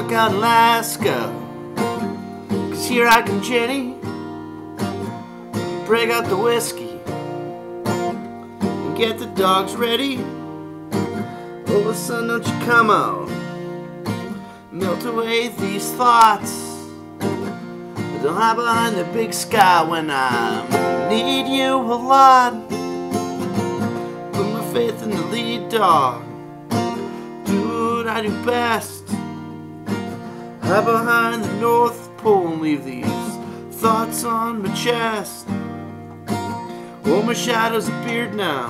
look out, Alaska, 'cause here I come, Jenny. Break out the whiskey and get the dogs ready. Oh, the sun, don't you come out, melt away these thoughts. Don't hide behind the big sky when I need you a lot. Put my faith in the lead dog, do what I do best. Hide behind the North Pole and leave these thoughts on my chest. Oh, my shadow's a beard now,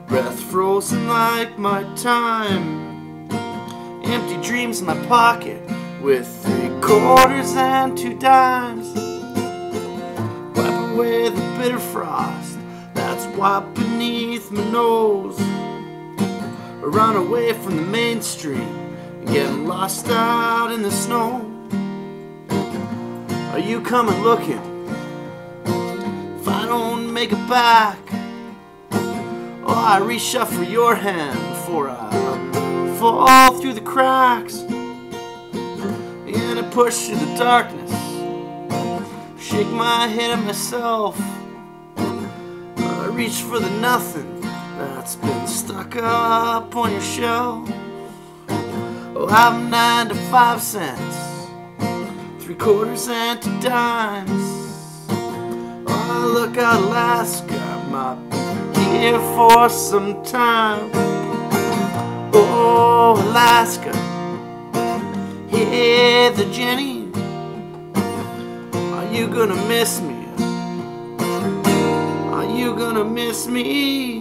breath frozen like my time. Empty dreams in my pocket with 3 quarters and 2 dimes. Wipe away the bitter frost that's wiped beneath my nose. Run away from the mainstream and get lost out in the snow. Are you coming looking? If I don't make it back, oh, I reshuffle your hand before I fall through the cracks. And I push through the darkness, shake my head at myself. I reach for the nothing that's been stuck up on your shelf. Oh, I'm 9 to 5 cents, 3 quarters and 2 dimes. Oh, look out, Alaska, I might be here for some time. Oh, Alaska, hey, the Jenny, are you gonna miss me? Are you gonna miss me?